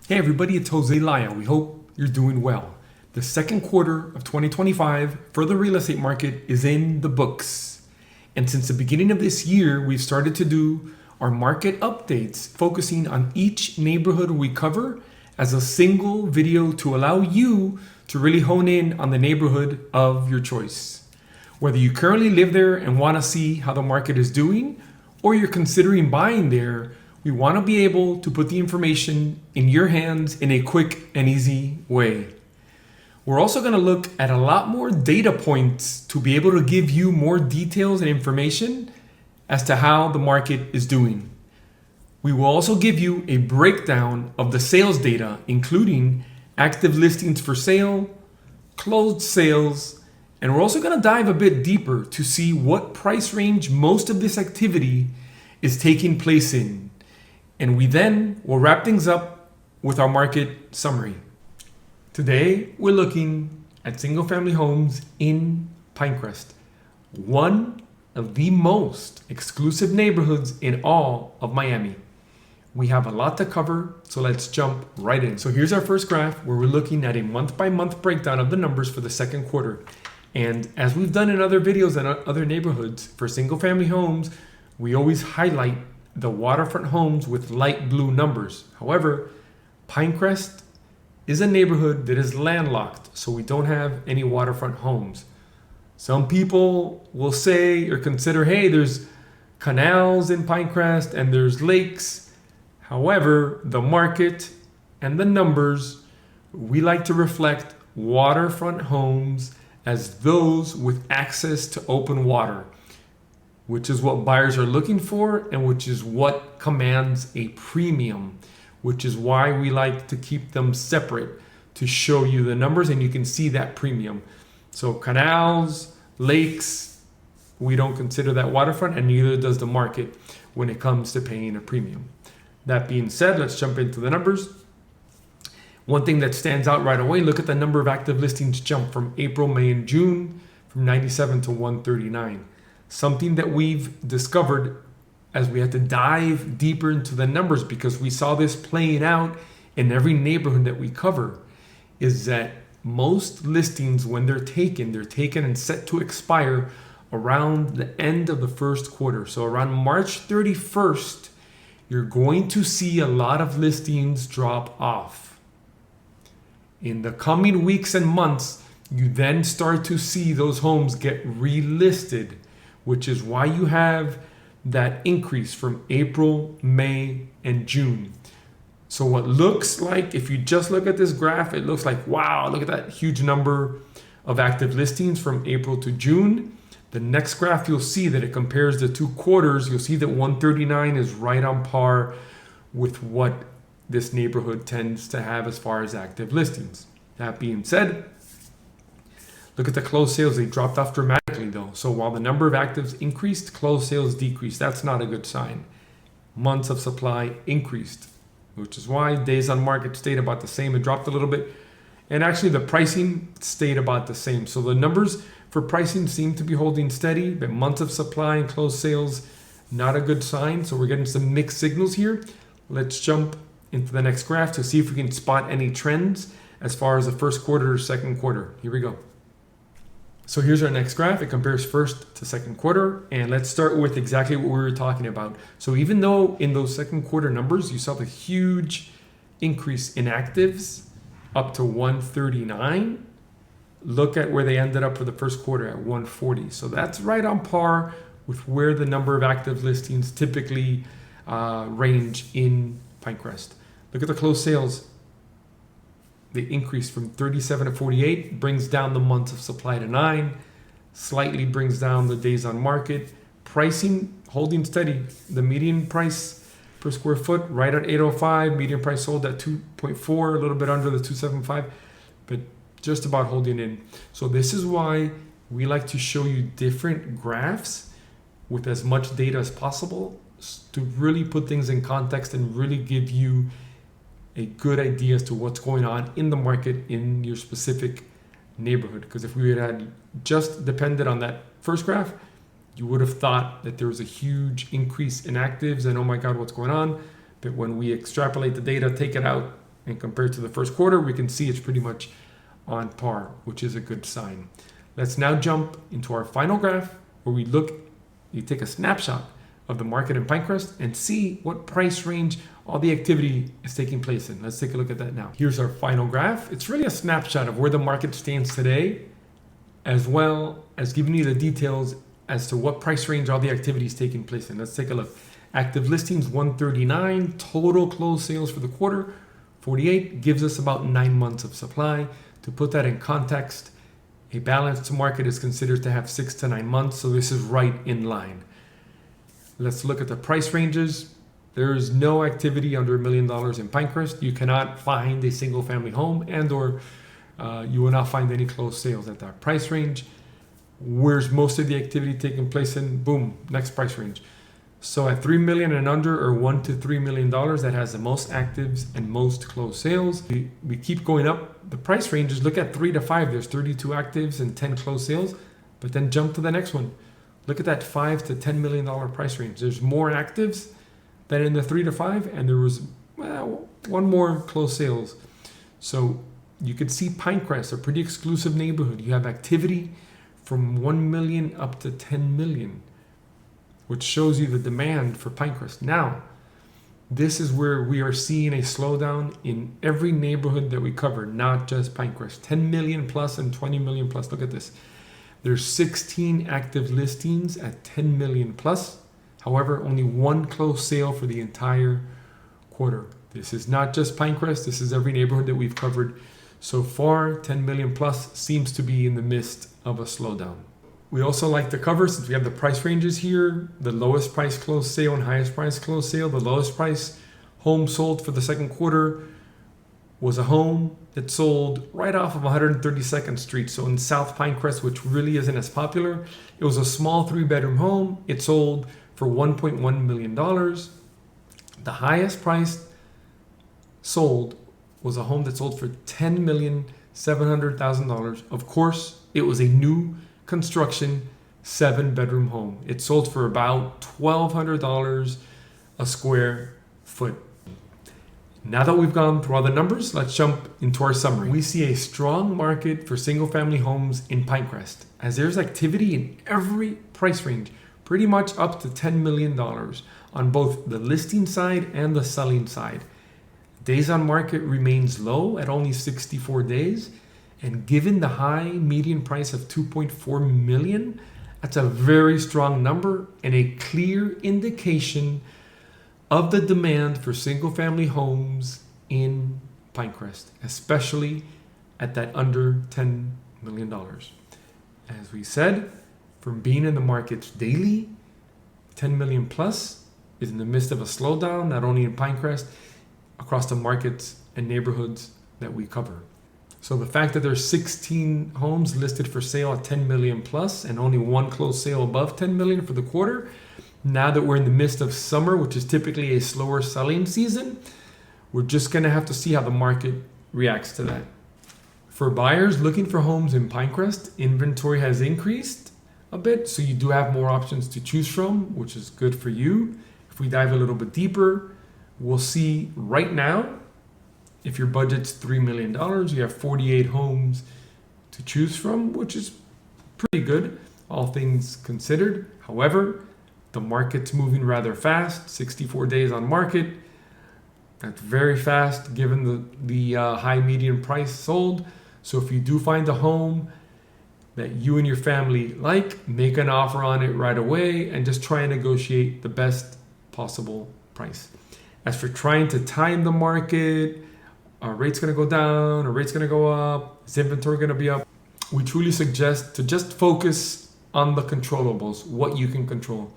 Hey everybody, it's Jose Laya. We hope you're doing well. The second quarter of 2025 for the real estate market is in the books. And since the beginning of this year, we've started to do our market updates, focusing on each neighborhood we cover as a single video to allow you to really hone in on the neighborhood of your choice. Whether you currently live there and want to see how the market is doing, or you're considering buying there, we want to be able to put the information in your hands in a quick and easy way. We're also going to look at a lot more data points to be able to give you more details and information as to how the market is doing. We will also give you a breakdown of the sales data, including active listings for sale, closed sales, and we're also going to dive a bit deeper to see what price range most of this activity is taking place in. And we then will wrap things up with our market summary. Today, we're looking at single family homes in Pinecrest, one of the most exclusive neighborhoods in all of Miami. We have a lot to cover, so let's jump right in. So here's our first graph where we're looking at a month by month breakdown of the numbers for the second quarter. And as we've done in other videos and other neighborhoods for single family homes, we always highlight the waterfront homes with light blue numbers. However, Pinecrest is a neighborhood that is landlocked, so we don't have any waterfront homes. Some people will say or consider, hey, there's canals in Pinecrest and there's lakes. However, the market and the numbers, we like to reflect waterfront homes as those with access to open water, which is what buyers are looking for and which is what commands a premium, which is why we like to keep them separate to show you the numbers and you can see that premium. So canals, lakes, we don't consider that waterfront, and neither does the market when it comes to paying a premium. That being said, let's jump into the numbers. One thing that stands out right away, look at the number of active listings jump from April, May, and June from 97 to 139. Something that we've discovered as we had to dive deeper into the numbers, because we saw this playing out in every neighborhood that we cover, is that most listings, when they're taken and set to expire around the end of the first quarter. So around March 31st, you're going to see a lot of listings drop off. In the coming weeks and months, you then start to see those homes get relisted, which is why you have that increase from April, May, and June. So what looks like, if you just look at this graph, it looks like, wow, look at that huge number of active listings from April to June. The next graph, you'll see that it compares the two quarters. You'll see that 139 is right on par with what this neighborhood tends to have as far as active listings. That being said, look at the closed sales. They dropped off dramatically though. So while the number of actives increased, closed sales decreased. That's not a good sign. Months of supply increased, which is why days on market stayed about the same. It dropped a little bit. And actually the pricing stayed about the same. So the numbers for pricing seem to be holding steady, but months of supply and closed sales, not a good sign. So we're getting some mixed signals here. Let's jump into the next graph to see if we can spot any trends as far as the first quarter or second quarter. Here we go. So here's our next graph. It compares first to second quarter. And let's start with exactly what we were talking about. So even though in those second quarter numbers, you saw the huge increase in actives up to 139, look at where they ended up for the first quarter at 140. So that's right on par with where the number of active listings typically range in Pinecrest. Look at the closed sales. The increase from 37 to 48 brings down the months of supply to 9, slightly brings down the days on market. Pricing holding steady. The median price per square foot right at 805, median price sold at 2.4, a little bit under the 275, but just about holding in. So this is why we like to show you different graphs with as much data as possible to really put things in context and really give you a good idea as to what's going on in the market in your specific neighborhood. Because if we had just depended on that first graph, you would have thought that there was a huge increase in actives and oh my God, what's going on? But when we extrapolate the data, take it out And compared to the first quarter, we can see it's pretty much on par, which is a good sign. Let's now jump into our final graph where you take a snapshot of the market in Pinecrest and see what price range all the activity is taking place in. Let's take a look at that now. Here's our final graph. It's really a snapshot of where the market stands today, as well as giving you the details as to what price range all the activity is taking place in. Let's take a look. Active listings 139, total closed sales for the quarter 48, gives us about 9 months of supply. To put that in context, a balanced market is considered to have 6 to 9 months, so this is right in line. Let's look at the price ranges. There is no activity under $1 million in Pinecrest. You cannot find a single family home or you will not find any closed sales at that price range. Where's most of the activity taking place in? Boom, next price range. So at $3 million and under, or $1 to $3 million, that has the most actives and most closed sales. We keep going up the price ranges. Look at 3 to 5. There's 32 actives and 10 closed sales. But then jump to the next one. Look at that $5 to $10 million price range. There's more actives than in the 3 to 5, and there was one more closed sales. So you could see Pinecrest, a pretty exclusive neighborhood. You have activity from 1 million up to 10 million. Which shows you the demand for Pinecrest. Now, this is where we are seeing a slowdown in every neighborhood that we cover, not just Pinecrest. 10 million plus and 20 million plus. Look at this. There's 16 active listings at 10 million plus. However, only one closed sale for the entire quarter. This is not just Pinecrest. This is every neighborhood that we've covered so far. 10 million plus seems to be in the midst of a slowdown. We also like to cover, since we have the price ranges here, the lowest price closed sale and highest price closed sale. The lowest price home sold for the second quarter was a home that sold right off of 132nd Street. So in South Pinecrest, which really isn't as popular. It was a small 3-bedroom home. It sold for $1.1 million. The highest price sold was a home that sold for $10,700,000. Of course, it was a new construction 7-bedroom home. It sold for about $1,200 a square foot. Now that we've gone through all the numbers, let's jump into our summary. We see a strong market for single-family homes in Pinecrest, as there's activity in every price range, pretty much up to $10 million on both the listing side and the selling side. Days on market remains low at only 64 days. And given the high median price of $2.4 million, that's a very strong number and a clear indication of the demand for single-family homes in Pinecrest, especially at that under $10 million. As we said, from being in the markets daily, 10 million plus is in the midst of a slowdown, not only in Pinecrest, across the markets and neighborhoods that we cover. So the fact that there's 16 homes listed for sale at 10 million plus and only one closed sale above 10 million for the quarter, now that we're in the midst of summer, which is typically a slower selling season, we're just going to have to see how the market reacts to that. For buyers looking for homes in Pinecrest, inventory has increased a bit, so you do have more options to choose from, which is good for you. If we dive a little bit deeper, we'll see right now, if your budget's $3 million, you have 48 homes to choose from, which is pretty good, all things considered. However, the market's moving rather fast, 64 days on market. That's very fast given the high median price sold. So if you do find a home that you and your family like, make an offer on it right away and just try and negotiate the best possible price. As for trying to time the market, are rates going to go down? Are rates going to go up? Is inventory going to be up? We truly suggest to just focus on the controllables, what you can control.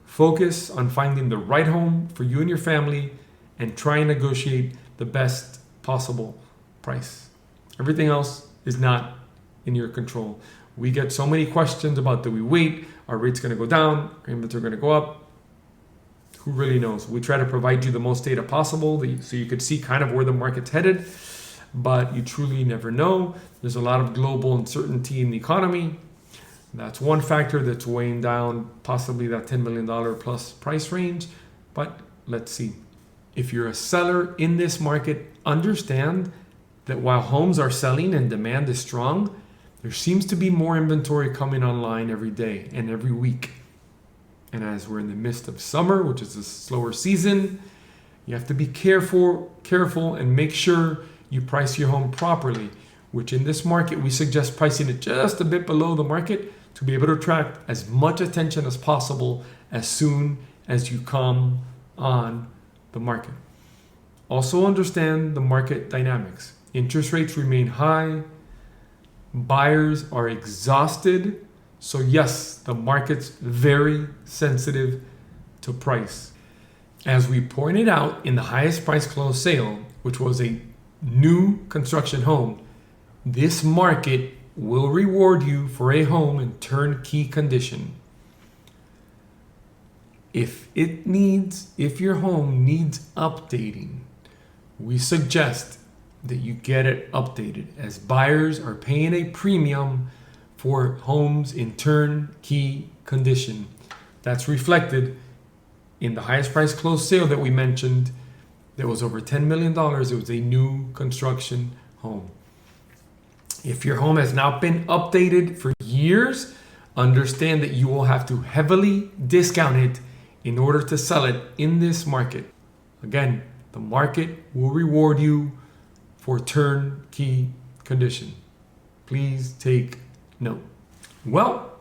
Focus on finding the right home for you and your family and try and negotiate the best possible price. Everything else is not in your control. We get so many questions about, do we wait? Are rates going to go down? Are inventory going to go up? Who really knows? We try to provide you the most data possible so you could see kind of where the market's headed, but you truly never know. There's a lot of global uncertainty in the economy. That's one factor that's weighing down possibly that $10 million plus price range, but let's see. if you're a seller in this market, understand that while homes are selling and demand is strong, there seems to be more inventory coming online every day and every week. And as we're in the midst of summer, which is a slower season, you have to be careful and make sure you price your home properly, which in this market, we suggest pricing it just a bit below the market to be able to attract as much attention as possible as soon as you come on the market. Also understand the market dynamics. Interest rates remain high. Buyers are exhausted. So yes, the market's very sensitive to price. As we pointed out in the highest price closed sale, which was a new construction home, this market will reward you for a home in turnkey condition. If your home needs updating, we suggest that you get it updated, as buyers are paying a premium for homes in turnkey condition. That's reflected in the highest price closed sale that we mentioned. That was over $10 million. It was a new construction home. If your home has not been updated for years, understand that you will have to heavily discount it in order to sell it in this market. Again, the market will reward you for turnkey condition. Please take note. Well,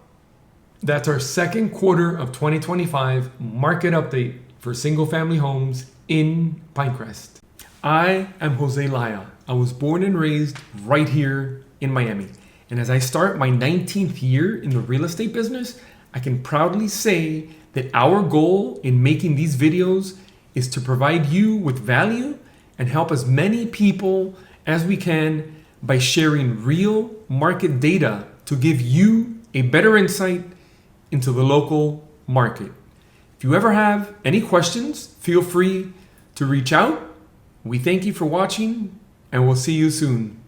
that's our second quarter of 2025 market update for single family homes in Pinecrest. I am Jose Laya. I was born and raised right here in Miami. And as I start my 19th year in the real estate business, I can proudly say that our goal in making these videos is to provide you with value and help as many people as we can by sharing real market data to give you a better insight into the local market. If you ever have any questions, feel free to reach out. We thank you for watching, and we'll see you soon.